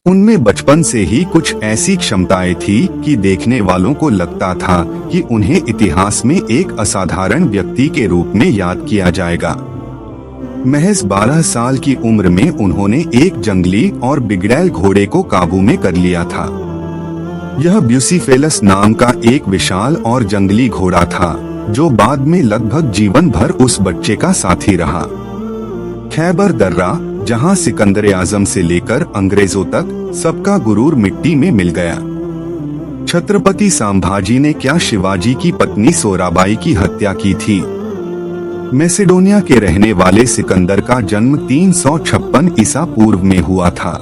उनमें बचपन से ही कुछ ऐसी क्षमताएं थी कि देखने वालों को लगता था कि उन्हें इतिहास में एक असाधारण व्यक्ति के रूप में याद किया जाएगा। महज 12 साल की उम्र में उन्होंने एक जंगली और बिगड़ैल घोड़े को काबू में कर लिया था। यह ब्यूसीफेलस नाम का एक विशाल और जंगली घोड़ा था, जो बाद में लगभग जीवन भर उस बच्चे का साथी रहा। खैबर दर्रा, जहां सिकंदर आजम से लेकर अंग्रेजों तक सबका गुरूर मिट्टी में मिल गया। छत्रपति संभाजी ने क्या शिवाजी की पत्नी सोराबाई की हत्या की थी? मैसेडोनिया के रहने वाले सिकंदर का जन्म 356 ईसा पूर्व में हुआ था।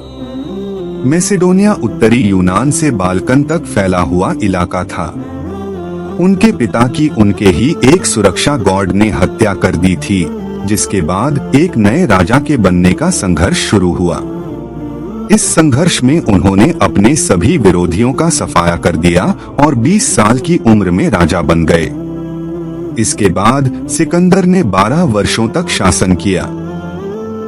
मैसेडोनिया उत्तरी यूनान से बाल्कन तक फैला हुआ इलाका था। उनके पिता की उनके ही एक सुरक्षा गार्ड ने हत्या कर दी थी, जिसके बाद एक नए राजा के बनने का संघर्ष शुरू हुआ। इस संघर्ष में उन्होंने अपने सभी विरोधियों का सफाया कर दिया और 20 साल की उम्र में राजा बन गए। इसके बाद सिकंदर ने 12 वर्षों तक शासन किया।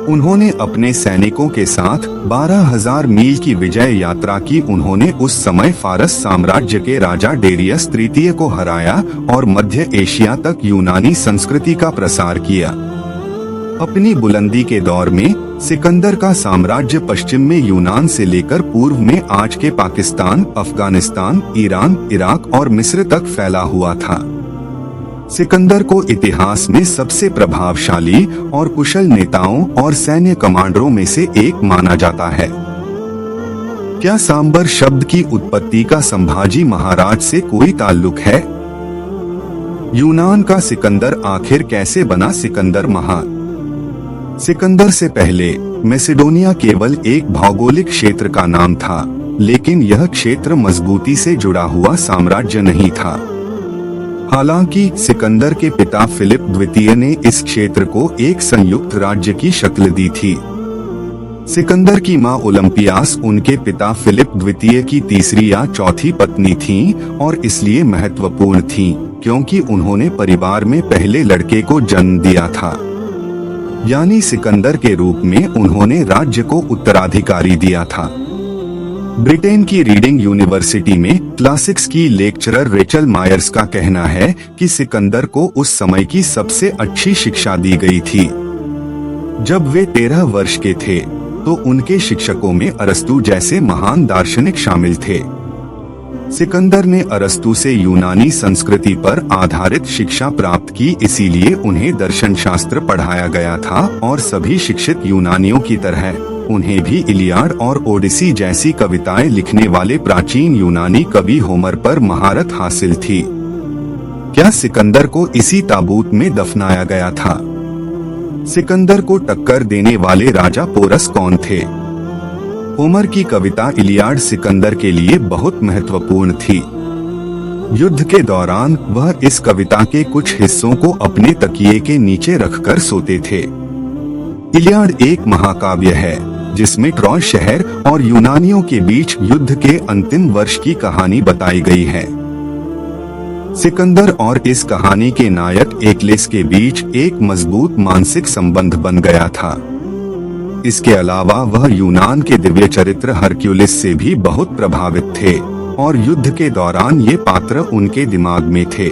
उन्होंने अपने सैनिकों के साथ 12,000 मील की विजय यात्रा की। उन्होंने उस समय फारस साम्राज्य के राजा डेरियस तृतीय को हराया और मध्य एशिया तक यूनानी संस्कृति का प्रसार किया। अपनी बुलंदी के दौर में सिकंदर का साम्राज्य पश्चिम में यूनान से लेकर पूर्व में आज के पाकिस्तान, अफगानिस्तान, ईरान, इराक और मिस्र तक फैला हुआ था। सिकंदर को इतिहास में सबसे प्रभावशाली और कुशल नेताओं और सैन्य कमांडरों में से एक माना जाता है। क्या सांबर शब्द की उत्पत्ति का संभाजी महाराज से कोई ताल्लुक है? यूनान का सिकंदर आखिर कैसे बना सिकंदर महान? सिकंदर से पहले मैसेडोनिया केवल एक भौगोलिक क्षेत्र का नाम था, लेकिन यह क्षेत्र मजबूती से जुड़ा हुआ साम्राज्य नहीं था। हालांकि सिकंदर के पिता फिलिप द्वितीय ने इस क्षेत्र को एक संयुक्त राज्य की शक्ल दी थी। सिकंदर की मां ओलंपियास उनके पिता फिलिप द्वितीय की तीसरी या चौथी पत्नी थीं और इसलिए महत्वपूर्ण थीं, क्योंकि उन्होंने परिवार में पहले लड़के को जन्म दिया था। यानी सिकंदर के रूप में उन्होंने राज्य को उत्तराधिकारी दिया था। ब्रिटेन की रीडिंग यूनिवर्सिटी में क्लासिक्स की लेक्चरर रेचल मायर्स का कहना है कि सिकंदर को उस समय की सबसे अच्छी शिक्षा दी गई थी। जब वे 13 वर्ष के थे तो उनके शिक्षकों में अरस्तु जैसे महान दार्शनिक शामिल थे। सिकंदर ने अरस्तु से यूनानी संस्कृति पर आधारित शिक्षा प्राप्त की, इसीलिए उन्हें दर्शन शास्त्र पढ़ाया गया था और सभी शिक्षित यूनानियों की तरह उन्हें भी इलियाड और ओडिसी जैसी कविताएं लिखने वाले प्राचीन यूनानी कवि होमर पर महारत हासिल थी। क्या सिकंदर को इसी ताबूत में दफनाया गया था? सिकंदर को टक्कर देने वाले राजा पोरस कौन थे? होमर की कविता इलियाड सिकंदर के लिए बहुत महत्वपूर्ण थी। युद्ध के दौरान वह इस कविता के कुछ हिस्सों को अपने तकिए के नीचे रखकर सोते थे। इलियाड एक महाकाव्य है जिसमें ट्रॉय शहर और यूनानियों के बीच युद्ध के अंतिम वर्ष की कहानी बताई गई है। सिकंदर और इस कहानी के नायक एक्लेस के बीच एक मजबूत मानसिक संबंध बन गया था। इसके अलावा वह यूनान के दिव्य चरित्र हरक्यूलिस से भी बहुत प्रभावित थे और युद्ध के दौरान ये पात्र उनके दिमाग में थे।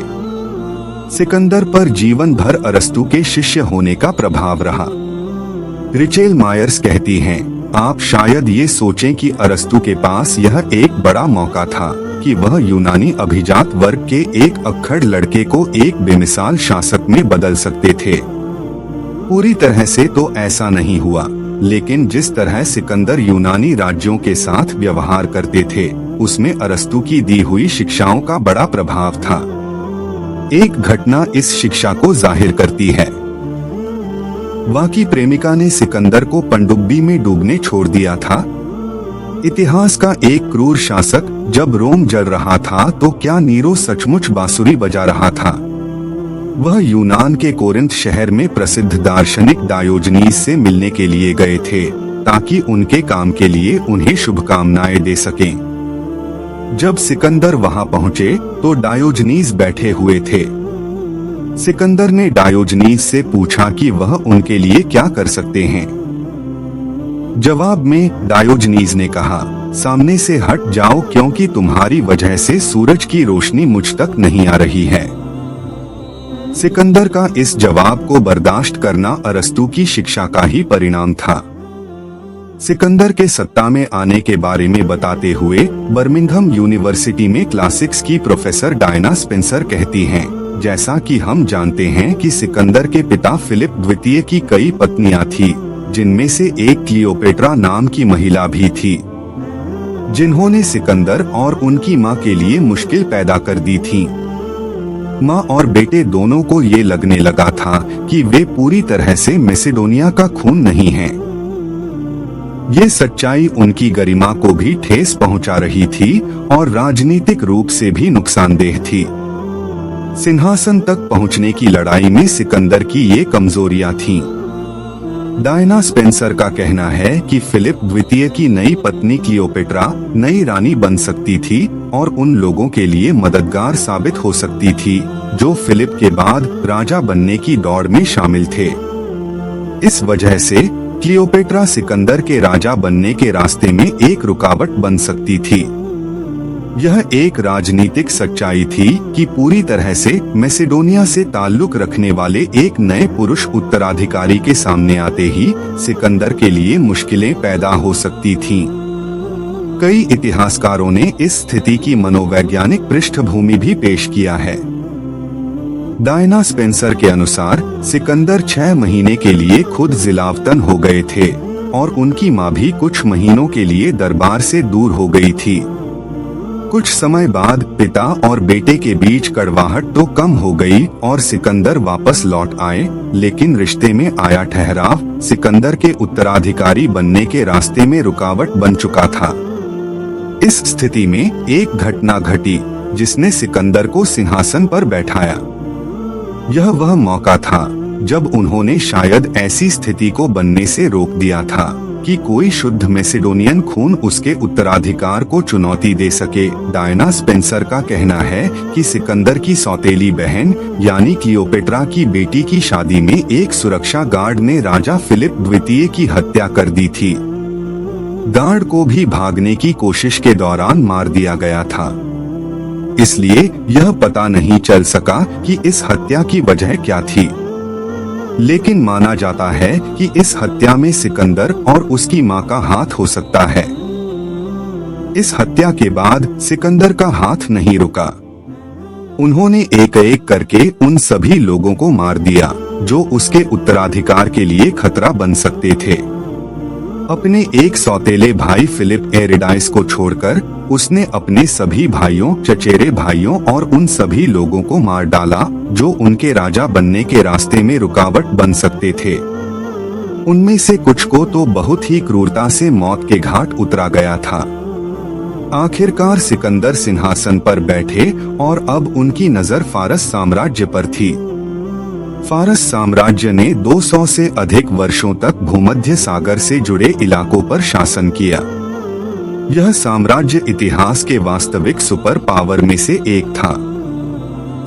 सिकंदर पर जीवन भर अरस्तु के शिष्य होने का प्रभाव रहा। रेचल मायर्स कहती हैं, आप शायद ये सोचें कि अरस्तु के पास यह एक बड़ा मौका था कि वह यूनानी अभिजात वर्ग के एक अक्खड़ लड़के को एक बेमिसाल शासक में बदल सकते थे। पूरी तरह से तो ऐसा नहीं हुआ, लेकिन जिस तरह सिकंदर यूनानी राज्यों के साथ व्यवहार करते थे उसमें अरस्तु की दी हुई शिक्षाओं का बड़ा प्रभाव था। एक घटना इस शिक्षा को जाहिर करती है। वाकी प्रेमिका ने सिकंदर को पनडुब्बी में डूबने छोड़ दिया था। इतिहास का एक क्रूर शासक जब रोम जल रहा था तो क्या नीरो सचमुच बांसुरी बजा रहा था? वह यूनान के कोरिंथ शहर में प्रसिद्ध दार्शनिक डायोजनीस से मिलने के लिए गए थे ताकि उनके काम के लिए उन्हें शुभकामनाएं दे सकें। जब सिकंदर वहां पहुंचे तो डायोजनीस बैठे हुए थे। सिकंदर ने डायोजनीस से पूछा कि वह उनके लिए क्या कर सकते हैं। जवाब में डायोजनीज ने कहा, सामने से हट जाओ क्योंकि तुम्हारी वजह से सूरज की रोशनी मुझ तक नहीं आ रही है। सिकंदर का इस जवाब को बर्दाश्त करना अरस्तू की शिक्षा का ही परिणाम था। सिकंदर के सत्ता में आने के बारे में बताते हुए बर्मिंघम यूनिवर्सिटी में क्लासिक्स की प्रोफेसर डायना स्पेंसर कहती हैं, जैसा कि हम जानते हैं कि सिकंदर के पिता फिलिप द्वितीय की कई पत्नियां थी, जिनमें से एक क्लियोपेट्रा नाम की महिला भी थी, जिन्होंने सिकंदर और उनकी मां के लिए मुश्किल पैदा कर दी थी। मां और बेटे दोनों को ये लगने लगा था कि वे पूरी तरह से मैसेडोनिया का खून नहीं हैं। ये सच्चाई उनकी गरिमा को भी ठेस पहुंचा रही थी और राजनीतिक रूप से भी नुकसानदेह थी। सिंहासन तक पहुंचने की लड़ाई में सिकंदर की ये कमजोरियां थीं। डायना स्पेंसर का कहना है कि फिलिप द्वितीय की नई पत्नी क्लियोपेट्रा नई रानी बन सकती थी और उन लोगों के लिए मददगार साबित हो सकती थी जो फिलिप के बाद राजा बनने की दौड़ में शामिल थे। इस वजह से क्लियोपेट्रा सिकंदर के राजा बनने के रास्ते में एक रुकावट बन सकती थी। यह एक राजनीतिक सच्चाई थी कि पूरी तरह से मैसेडोनिया से ताल्लुक रखने वाले एक नए पुरुष उत्तराधिकारी के सामने आते ही सिकंदर के लिए मुश्किलें पैदा हो सकती थीं। कई इतिहासकारों ने इस स्थिति की मनोवैज्ञानिक पृष्ठभूमि भी पेश किया है। डायना स्पेंसर के अनुसार सिकंदर 6 महीने के लिए खुद जिलावतन हो गए थे और उनकी मां भी कुछ महीनों के लिए दरबार से दूर हो गई थी। कुछ समय बाद पिता और बेटे के बीच कड़वाहट तो कम हो गई और सिकंदर वापस लौट आए, लेकिन रिश्ते में आया ठहराव सिकंदर के उत्तराधिकारी बनने के रास्ते में रुकावट बन चुका था। इस स्थिति में एक घटना घटी जिसने सिकंदर को सिंहासन पर बैठाया। यह वह मौका था जब उन्होंने शायद ऐसी स्थिति को बनने से रोक दिया था कि कोई शुद्ध मैसेडोनियन खून उसके उत्तराधिकार को चुनौती दे सके। डायना स्पेंसर का कहना है कि सिकंदर की सौतेली बहन यानी क्लियोपेट्रा की बेटी की शादी में एक सुरक्षा गार्ड ने राजा फिलिप द्वितीय की हत्या कर दी थी। गार्ड को भी भागने की कोशिश के दौरान मार दिया गया था, इसलिए यह पता नहीं चल सका कि इस हत्या की वजह क्या थी। लेकिन माना जाता है कि इस हत्या में सिकंदर और उसकी मां का हाथ हो सकता है। इस हत्या के बाद सिकंदर का हाथ नहीं रुका। उन्होंने एक एक करके उन सभी लोगों को मार दिया जो उसके उत्तराधिकार के लिए खतरा बन सकते थे। अपने एक सौतेले भाई फिलिप एरिडाइस को छोड़कर उसने अपने सभी भाइयों, चचेरे भाइयों और उन सभी लोगों को मार डाला जो उनके राजा बनने के रास्ते में रुकावट बन सकते थे। उनमें से कुछ को तो बहुत ही क्रूरता से मौत के घाट उतरा गया था। आखिरकार सिकंदर सिंहासन पर बैठे और अब उनकी नजर फारस साम्राज्य पर थी। फारस साम्राज्य ने 200 से अधिक वर्षों तक भूमध्य सागर से जुड़े इलाकों पर शासन किया। यह साम्राज्य इतिहास के वास्तविक सुपर पावर में से एक था।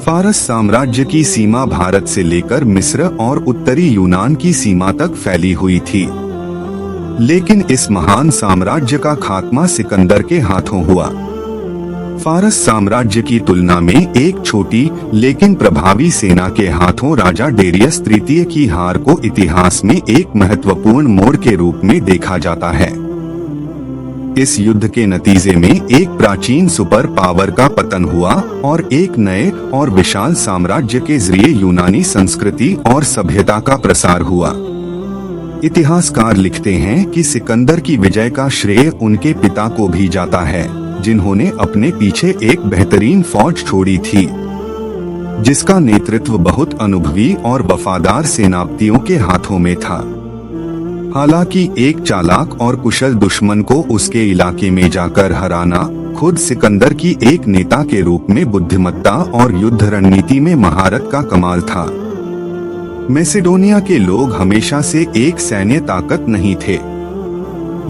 फारस साम्राज्य की सीमा भारत से लेकर मिस्र और उत्तरी यूनान की सीमा तक फैली हुई थी, लेकिन इस महान साम्राज्य का खात्मा सिकंदर के हाथों हुआ। फारस साम्राज्य की तुलना में एक छोटी लेकिन प्रभावी सेना के हाथों राजा डेरियस तृतीय की हार को इतिहास में एक महत्वपूर्ण मोड़ के रूप में देखा जाता है। इस युद्ध के नतीजे में एक प्राचीन सुपर पावर का पतन हुआ और एक नए और विशाल साम्राज्य के जरिए यूनानी संस्कृति और सभ्यता का प्रसार हुआ। इतिहासकार लिखते हैं कि सिकंदर की विजय का श्रेय उनके पिता को भी जाता है, जिन्होंने अपने पीछे एक बेहतरीन फौज छोड़ी थी, जिसका नेतृत्व बहुत अनुभवी और वफादार सेनापतियों के हाथों में था। हालांकि एक चालाक और कुशल दुश्मन को उसके इलाके में जाकर हराना खुद सिकंदर की एक नेता के रूप में बुद्धिमत्ता और युद्ध रणनीति में महारत का कमाल था। मैसेडोनिया के लोग हमेशा से एक सैन्य ताकत नहीं थे।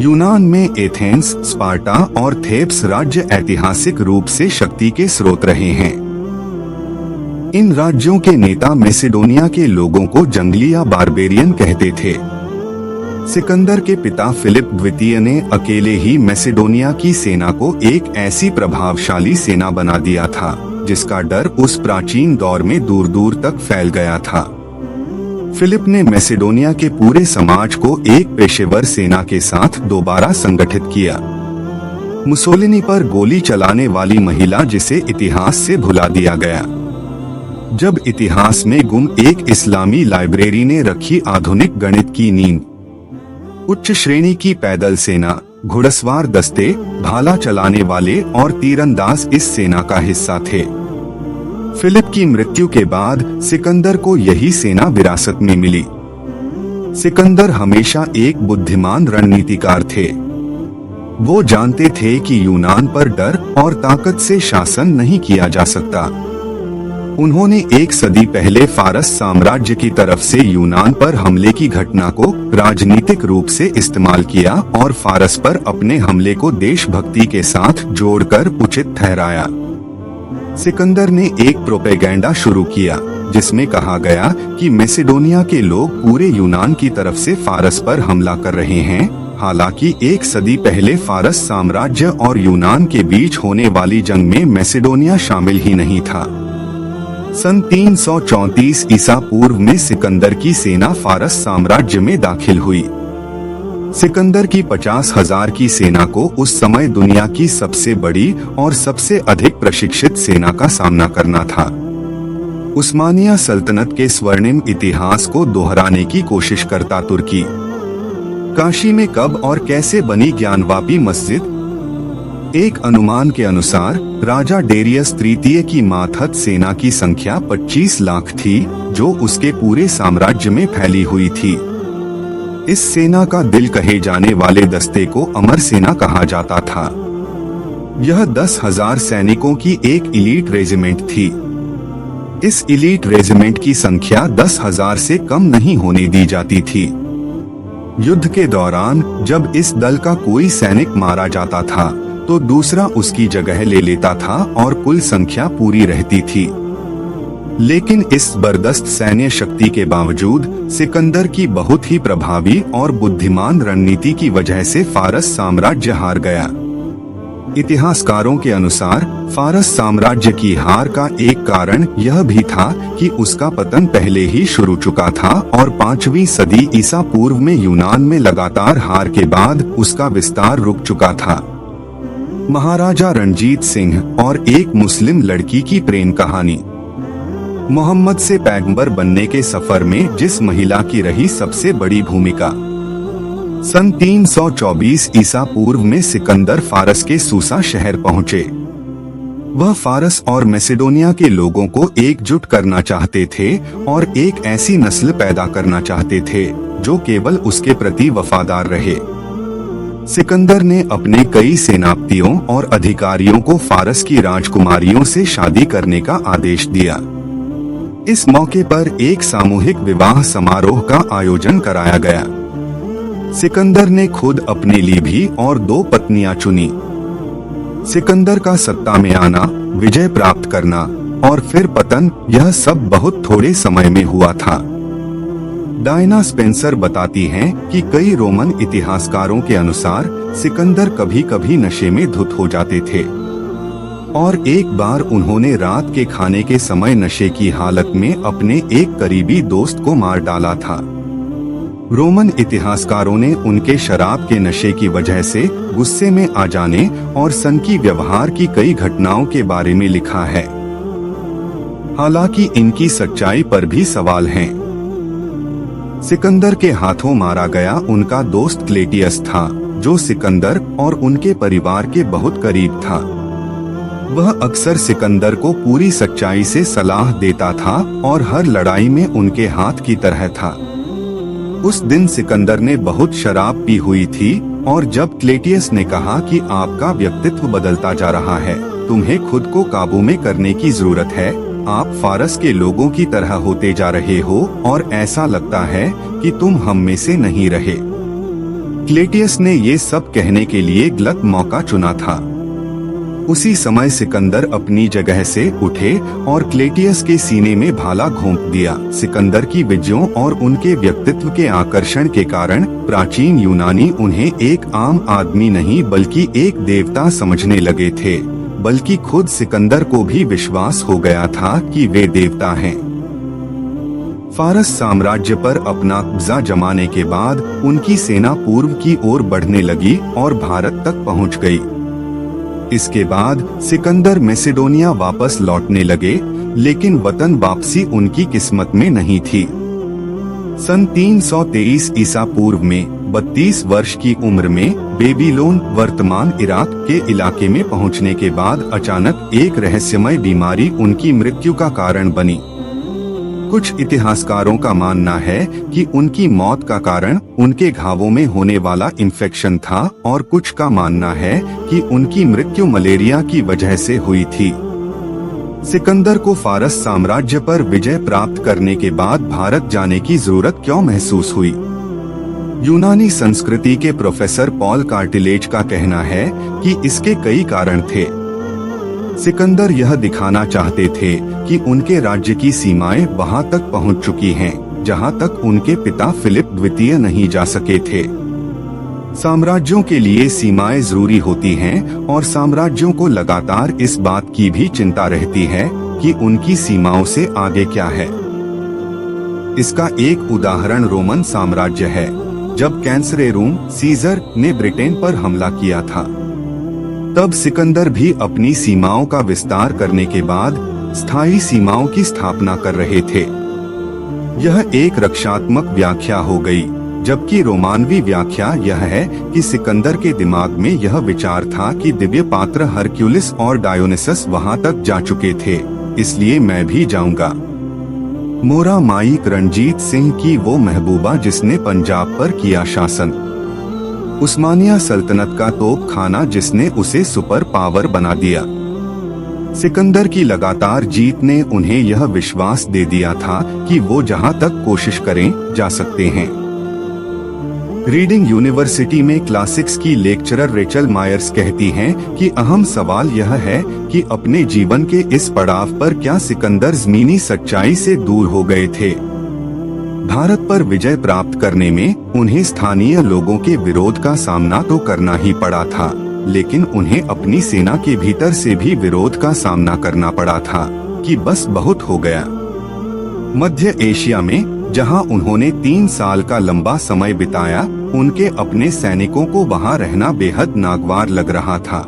यूनान में एथेंस, स्पार्टा और थेब्स राज्य ऐतिहासिक रूप से शक्ति के स्रोत रहे हैं। इन राज्यों के नेता मैसेडोनिया के लोगों को जंगली या बारबेरियन कहते थे। सिकंदर के पिता फिलिप द्वितीय ने अकेले ही मैसेडोनिया की सेना को एक ऐसी प्रभावशाली सेना बना दिया था जिसका डर उस प्राचीन दौर में दूर दूर तक फैल गया था। फिलिप ने मैसेडोनिया के पूरे समाज को एक पेशेवर सेना के साथ दोबारा संगठित किया। मुसोलिनी पर गोली चलाने वाली महिला जिसे इतिहास से भुला दिया गया। जब इतिहास में गुम एक इस्लामी लाइब्रेरी ने रखी आधुनिक गणित की नींव, उच्च श्रेणी की पैदल सेना, घुड़सवार दस्ते, भाला चलाने वाले और तीरंदाज इस सेना का हिस्सा थे। फिलिप की मृत्यु के बाद सिकंदर को यही सेना विरासत में मिली। सिकंदर हमेशा एक बुद्धिमान रणनीतिकार थे। वो जानते थे कि यूनान पर डर और ताकत से शासन नहीं किया जा सकता। उन्होंने एक सदी पहले फारस साम्राज्य की तरफ से यूनान पर हमले की घटना को राजनीतिक रूप से इस्तेमाल किया और फारस पर अपने हमले को देशभक्ति के साथ जोड़कर उचित ठहराया। सिकंदर ने एक प्रोपेगेंडा शुरू किया जिसमें कहा गया कि मैसेडोनिया के लोग पूरे यूनान की तरफ से फारस पर हमला कर रहे हैं। हालांकि एक सदी पहले फारस साम्राज्य और यूनान के बीच होने वाली जंग में मैसेडोनिया शामिल ही नहीं था। सन 334 ईसा पूर्व में सिकंदर की सेना फारस साम्राज्य में दाखिल हुई। सिकंदर की 50,000 की सेना को उस समय दुनिया की सबसे बड़ी और सबसे अधिक प्रशिक्षित सेना का सामना करना था। उस्मानिया सल्तनत के स्वर्णिम इतिहास को दोहराने की कोशिश करता तुर्की। काशी में कब और कैसे बनी ज्ञानवापी मस्जिद? एक अनुमान के अनुसार राजा डेरियस तृतीय की मातहत सेना की संख्या 25 लाख थी, जो उसके पूरे साम्राज्य में फैली हुई थी। इस सेना का दिल कहे जाने वाले दस्ते को अमर सेना कहा जाता था। यह 10,000 सैनिकों की एक इलीट रेजिमेंट थी। इस इलीट रेजिमेंट की संख्या 10,000 से कम नहीं होने दी जाती थी। युद्ध के दौरान जब इस दल का कोई सैनिक मारा जाता था तो दूसरा उसकी जगह ले लेता था और कुल संख्या पूरी रहती थी। लेकिन इस जबरदस्त सैन्य शक्ति के बावजूद सिकंदर की बहुत ही प्रभावी और बुद्धिमान रणनीति की वजह से फारस साम्राज्य हार गया। इतिहासकारों के अनुसार फारस साम्राज्य की हार का एक कारण यह भी था कि उसका पतन पहले ही शुरू चुका था और 5वीं सदी ईसा पूर्व में यूनान में लगातार हार के बाद उसका विस्तार रुक चुका था। महाराजा रणजीत सिंह और एक मुस्लिम लड़की की प्रेम कहानी। मोहम्मद से पैगंबर बनने के सफर में जिस महिला की रही सबसे बड़ी भूमिका। सन 324 ईसा पूर्व में सिकंदर फारस के सूसा शहर पहुंचे। वह फारस और मैसेडोनिया के लोगों को एकजुट करना चाहते थे और एक ऐसी नस्ल पैदा करना चाहते थे जो केवल उसके प्रति वफादार रहे। सिकंदर ने अपने कई सेनापतियों और अधिकारियों को फारस की राजकुमारियों से शादी करने का आदेश दिया। इस मौके पर एक सामूहिक विवाह समारोह का आयोजन कराया गया। सिकंदर ने खुद अपने लिए भी और 2 पत्नियां चुनी। सिकंदर का सत्ता में आना, विजय प्राप्त करना और फिर पतन, यह सब बहुत थोड़े समय में हुआ था। डायना स्पेंसर बताती हैं कि कई रोमन इतिहासकारों के अनुसार सिकंदर कभी कभी नशे में धुत हो जाते थे और एक बार उन्होंने रात के खाने के समय नशे की हालत में अपने एक करीबी दोस्त को मार डाला था। रोमन इतिहासकारों ने उनके शराब के नशे की वजह से गुस्से में आ जाने और सनकी व्यवहार की कई घटनाओं के बारे में लिखा है। हालांकि इनकी सच्चाई पर भी सवाल हैं। सिकंदर के हाथों मारा गया उनका दोस्त क्लेटियस था, जो सिकंदर और उनके परिवार के बहुत करीब था। वह अक्सर सिकंदर को पूरी सच्चाई से सलाह देता था और हर लड़ाई में उनके हाथ की तरह था। उस दिन सिकंदर ने बहुत शराब पी हुई थी और जब क्लेटियस ने कहा कि आपका व्यक्तित्व बदलता जा रहा है, तुम्हें खुद को काबू में करने की जरूरत है, आप फारस के लोगों की तरह होते जा रहे हो और ऐसा लगता है कि तुम हम में से नहीं रहे। क्लेटियस ने ये सब कहने के लिए गलत मौका चुना था। उसी समय सिकंदर अपनी जगह से उठे और क्लेटियस के सीने में भाला घोंप दिया। सिकंदर की विजयों और उनके व्यक्तित्व के आकर्षण के कारण प्राचीन यूनानी उन्हें एक आम आदमी नहीं बल्कि एक देवता समझने लगे थे, बल्कि खुद सिकंदर को भी विश्वास हो गया था कि वे देवता हैं। फारस साम्राज्य पर अपना कब्जा जमाने के बाद उनकी सेना पूर्व की ओर बढ़ने लगी और भारत तक पहुंच गई। इसके बाद सिकंदर मैसेडोनिया वापस लौटने लगे, लेकिन वतन वापसी उनकी किस्मत में नहीं थी। सन 323 ईसा पूर्व में 32 वर्ष की उम्र में बेबीलोन वर्तमान इराक के इलाके में पहुंचने के बाद अचानक एक रहस्यमय बीमारी उनकी मृत्यु का कारण बनी। कुछ इतिहासकारों का मानना है कि उनकी मौत का कारण उनके घावों में होने वाला इन्फेक्शन था और कुछ का मानना है कि उनकी मृत्यु मलेरिया की वजह से हुई थी। सिकंदर को फारस साम्राज्य पर विजय प्राप्त करने के बाद भारत जाने की जरूरत क्यों महसूस हुई? यूनानी संस्कृति के प्रोफेसर पॉल कार्टिलेज का कहना है कि इसके कई कारण थे। सिकंदर यह दिखाना चाहते थे कि उनके राज्य की सीमाएं वहां तक पहुंच चुकी हैं, जहां तक उनके पिता फिलिप द्वितीय नहीं जा सके थे। साम्राज्यों के लिए सीमाएं जरूरी होती हैं और साम्राज्यों को लगातार इस बात की भी चिंता रहती है कि उनकी सीमाओं से आगे क्या है। इसका एक उदाहरण रोमन साम्राज्य है। जब कैंसरेरूम सीजर ने ब्रिटेन पर हमला किया था, तब सिकंदर भी अपनी सीमाओं का विस्तार करने के बाद स्थायी सीमाओं की स्थापना कर रहे थे। यह एक रक्षात्मक व्याख्या हो गई, जबकि रोमानवी व्याख्या यह है कि सिकंदर के दिमाग में यह विचार था कि दिव्य पात्र हरक्यूलिस और डायोनिसस वहां तक जा चुके थे, इसलिए मैं भी जाऊंगा। मोरा माईक रणजीत सिंह की वो महबूबा जिसने पंजाब पर किया शासन, उस्मानिया सल्तनत का तोप खाना जिसने उसे सुपर पावर बना दिया। सिकंदर की लगातार जीत ने उन्हें यह विश्वास दे दिया था कि वो जहां तक कोशिश करें जा सकते हैं। रीडिंग यूनिवर्सिटी में क्लासिक्स की लेक्चरर रेचल मायर्स कहती हैं कि अहम सवाल यह है कि अपने जीवन के इस पड़ाव पर क्या सिकंदर ज़मीनी सच्चाई से दूर हो गए थे। भारत पर विजय प्राप्त करने में उन्हें स्थानीय लोगों के विरोध का सामना तो करना ही पड़ा था, लेकिन उन्हें अपनी सेना के भीतर से भी विरोध का सामना करना पड़ा था कि बस बहुत हो गया। मध्य एशिया में जहां उन्होंने 3 साल का लंबा समय बिताया, उनके अपने सैनिकों को वहां रहना बेहद नागवार लग रहा था।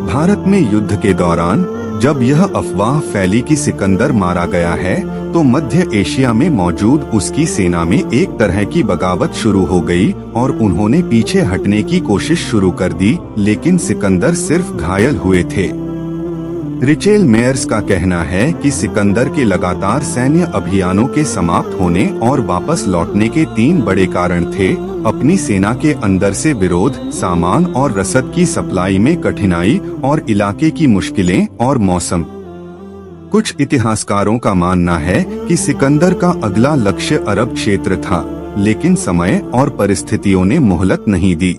भारत में युद्ध के दौरान जब यह अफवाह फैली कि सिकंदर मारा गया है, तो मध्य एशिया में मौजूद उसकी सेना में एक तरह की बगावत शुरू हो गई और उन्होंने पीछे हटने की कोशिश शुरू कर दी, लेकिन सिकंदर सिर्फ घायल हुए थे। रिचेल मेयर्स का कहना है कि सिकंदर के लगातार सैन्य अभियानों के समाप्त होने और वापस लौटने के 3 बड़े कारण थे: अपनी सेना के अंदर से विरोध, सामान और रसद की सप्लाई में कठिनाई और इलाके की मुश्किलें और मौसम। कुछ इतिहासकारों का मानना है कि सिकंदर का अगला लक्ष्य अरब क्षेत्र था, लेकिन समय और परिस्थितियों ने मोहलत नहीं दी।